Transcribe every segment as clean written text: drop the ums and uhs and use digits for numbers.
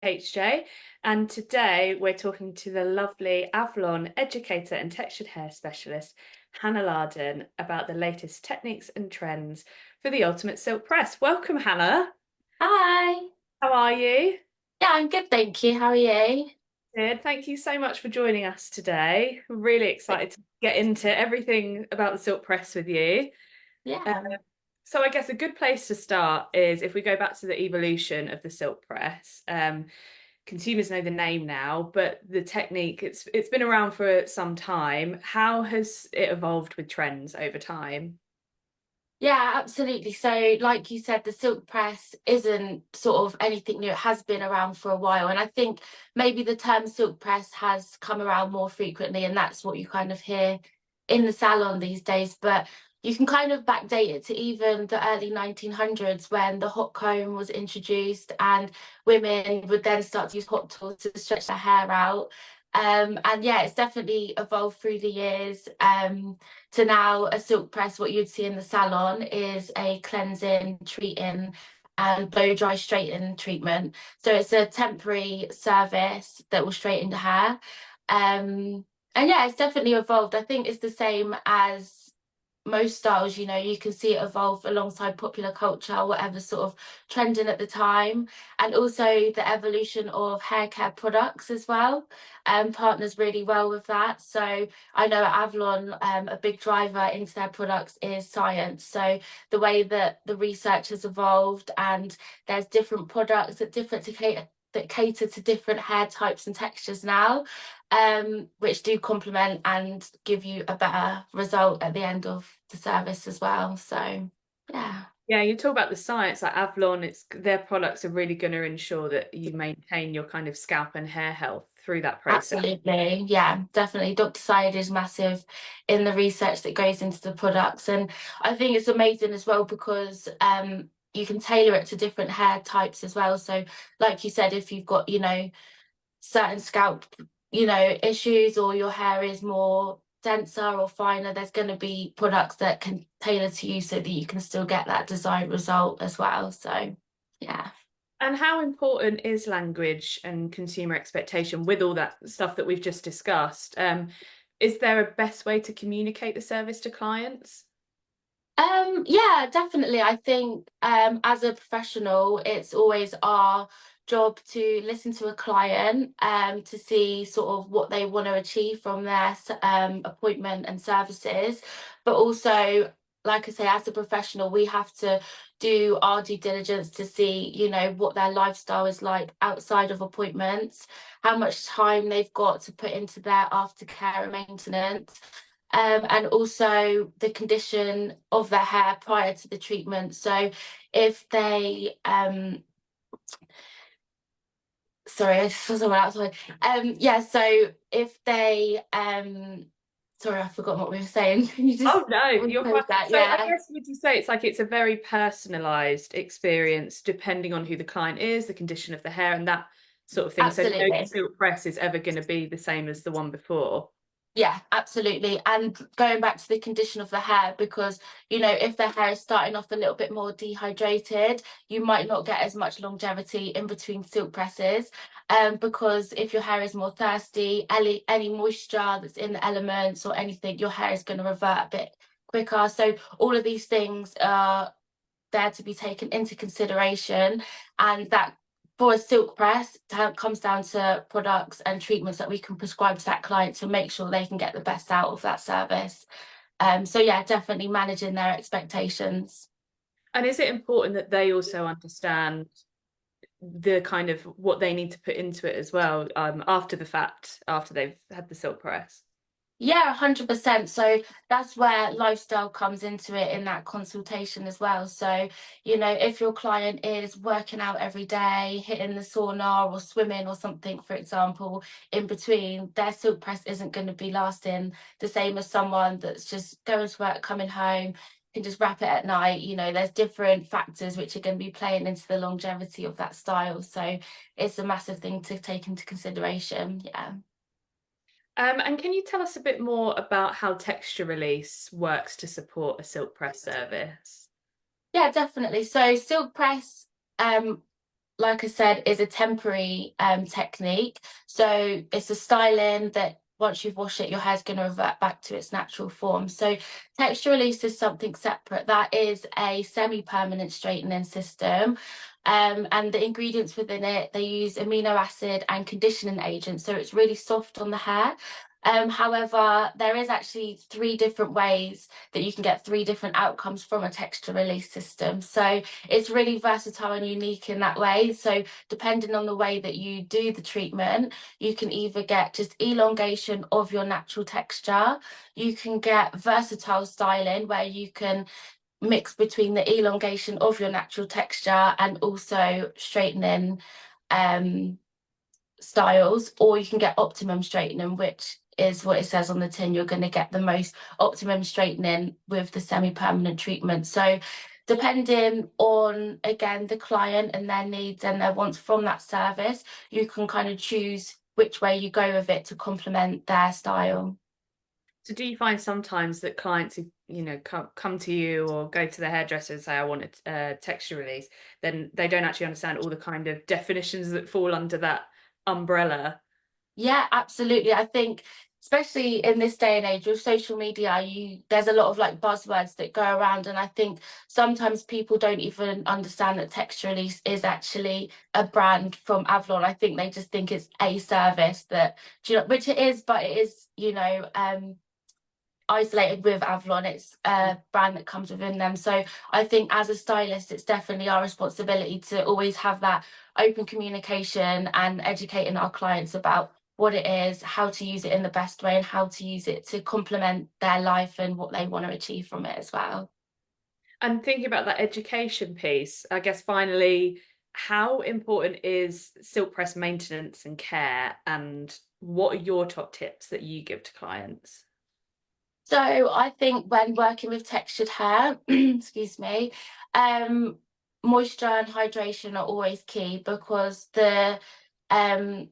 HJ, and today we're talking to the lovely Avlon educator and textured hair specialist, Hannah Larden, about the latest techniques and trends for the ultimate silk press. Welcome, Hannah. Hi. How are you? Yeah, I'm good, thank you. How are you? Good. Thank you so much for joining us today. I'm really excited to get into everything about the silk press with you. Uh, Yeah. so I guess a good place to start is if we go back to the evolution of the silk press. Consumers know the name now, but the technique it's been around for some time. How has it evolved with trends over time? Yeah, absolutely. So, like you said, the silk press isn't sort of anything new. It has been around for a while. And I think maybe the term silk press has come around more frequently, and that's what you kind of hear in the salon these days. But you can kind of backdate it to even the early 1900s when the hot comb was introduced and women would then start to use hot tools to stretch their hair out. And yeah, it's definitely evolved through the years. To now a silk press, what you'd see in the salon is a cleansing, treating, and blow dry straighten treatment. So it's a temporary service that will straighten the hair. And yeah, it's definitely evolved. I think it's the same as most styles, you can see it evolve alongside popular culture, whatever sort of trending at the time, and also the evolution of hair care products as well, partners really well with that. So I know at Avlon, a big driver into their products is science. So the way that the research has evolved, and there's different products that cater to different hair types and textures now, which do complement and give you a better result at the end of the service as well. So yeah. Yeah, you talk about the science, like Avlon, it's their products are really going to ensure that you maintain your kind of scalp and hair health through that process. Absolutely. Yeah, definitely. Dr. Syed is massive in the research that goes into the products. And I think it's amazing as well because you can tailor it to different hair types as well. So like you said, if you've got, certain scalp, issues, or your hair is more denser or finer, there's going to be products that can tailor to you so that you can still get that desired result as well. So yeah. And how important is language and consumer expectation with all that stuff that we've just discussed? Is there a best way to communicate the service to clients? Yeah, definitely. I think as a professional, it's always our job to listen to a client to see sort of what they want to achieve from their appointment and services. But also, like I say, as a professional, we have to do our due diligence to see, what their lifestyle is like outside of appointments, how much time they've got to put into their aftercare and maintenance, and also the condition of their hair prior to the treatment. So if they, sorry, I just saw someone outside. Yeah, so if they, sorry, I've forgotten what we were saying. Can you just Oh no, you're fine. rephrase that? So I Yeah, guess would you say it's like it's a very personalized experience depending on who the client is, the condition of the hair, and that sort of thing. So no absolutely. silk press is ever going to be the same as the one before. Yeah, absolutely. And going back to the condition of the hair, because, if the hair is starting off a little bit more dehydrated, you might not get as much longevity in between silk presses. Because if your hair is more thirsty, any moisture that's in the elements or anything, your hair is going to revert a bit quicker. So all of these things are there to be taken into consideration, and that for a silk press comes down to products and treatments that we can prescribe to that client to make sure they can get the best out of that service. So yeah, definitely managing their expectations. And is it important that they also understand the kind of what they need to put into it as well, after the fact, after they've had the silk press? Yeah, 100%. So that's where lifestyle comes into it in that consultation as well. So, if your client is working out every day, hitting the sauna or swimming or something, for example, in between, their silk press isn't going to be lasting the same as someone that's just going to work, coming home, can just wrap it at night. There's different factors which are going to be playing into the longevity of that style. So it's a massive thing to take into consideration. Yeah. And can you tell us a bit more about how texture release works to support a silk press service? Yeah, definitely. So silk press, um, like I said, is a temporary technique. So it's a styling that once you've washed it, your hair's going to revert back to its natural form. So texture release is something separate. That is a semi-permanent straightening system. And the ingredients within it, they use amino acid and conditioning agents. So it's really soft on the hair. However, there is actually 3 different ways that you can get 3 different outcomes from a texture release system. So it's really versatile and unique in that way. So depending on the way that you do the treatment, you can either get just elongation of your natural texture, you can get versatile styling where you can mix between the elongation of your natural texture and also straightening styles, or you can get optimum straightening, which is what it says on the tin. You're going to get the most optimum straightening with the semi-permanent treatment. So depending on, again, the client and their needs and their wants from that service, you can kind of choose which way you go with it to complement their style. So do you find sometimes that clients who, come to you or go to the hairdresser and say, I want a texture release, then they don't actually understand all the kind of definitions that fall under that umbrella? Yeah, absolutely. I think especially in this day and age with social media, there's a lot of like buzzwords that go around, and I think sometimes people don't even understand that Texture Release is actually a brand from Avlon. I think they just think it's a service that, which it is, but it is, isolated with Avlon. It's a brand that comes within them. So I think as a stylist, it's definitely our responsibility to always have that open communication and educating our clients about what it is, how to use it in the best way, and how to use it to complement their life and what they want to achieve from it as well. And thinking about that education piece, I guess finally, how important is silk press maintenance and care, and what are your top tips that you give to clients? So I think when working with textured hair, excuse me, um, moisture and hydration are always key because the um,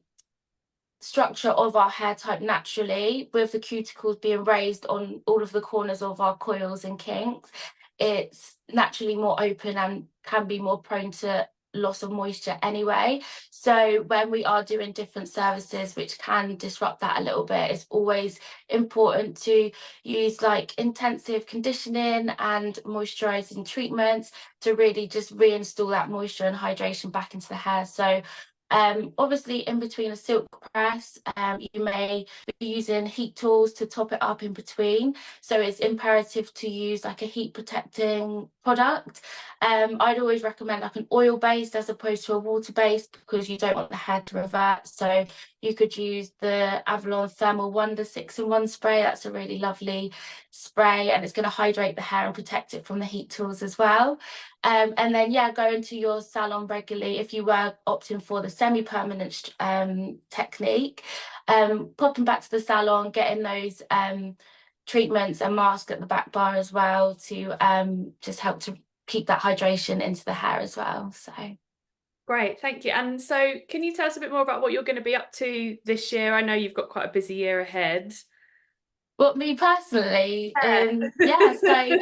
structure of our hair type naturally, with the cuticles being raised on all of the corners of our coils and kinks, it's naturally more open and can be more prone to loss of moisture anyway. So when we are doing different services which can disrupt that a little bit, it's always important to use like intensive conditioning and moisturizing treatments to really just reinstall that moisture and hydration back into the hair. So obviously in between a silk press, you may be using heat tools to top it up in between. So it's imperative to use like a heat protecting product. I'd always recommend like an oil based as opposed to a water based because you don't want the hair to revert. So you could use the Avalon Thermal Wonder 6-in-1 spray. That's a really lovely spray and it's going to hydrate the hair and protect it from the heat tools as well. And then, yeah, go into your salon regularly if you were opting for the semi-permanent technique. Popping back to the salon, getting those treatments and mask at the back bar as well to just help to keep that hydration into the hair as well. So. Great, thank you. And so, can you tell us a bit more about what you're going to be up to this year? I know you've got quite a busy year ahead. Well, me personally, yeah, so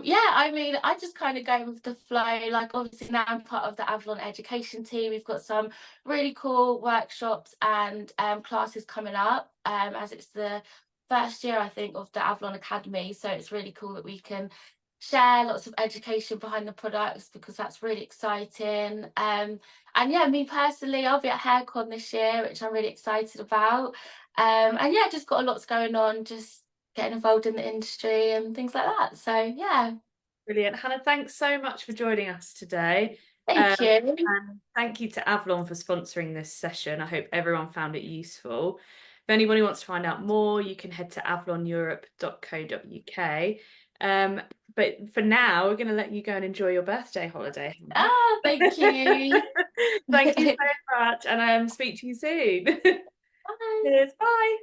yeah, I mean, I just kind of go with the flow. Like obviously now I'm part of the Avalon education team. We've got some really cool workshops and classes coming up as it's the first year, I think, of the Avalon Academy. So it's really cool that we can share lots of education behind the products because that's really exciting. And yeah, me personally, I'll be at HairCon this year, which I'm really excited about. And yeah, just got a lot going on, just getting involved in the industry and things like that. So yeah, Brilliant. Hannah, thanks so much for joining us today. thank you. And thank you to Avalon for sponsoring this session. I hope everyone found it useful. If anybody wants to find out more, you can head to avloneurope.co.uk. But for now, we're going to let you go and enjoy your birthday holiday. Ah, thank you. Thank you so much, and speak to you soon. Bye. Cheers. Bye.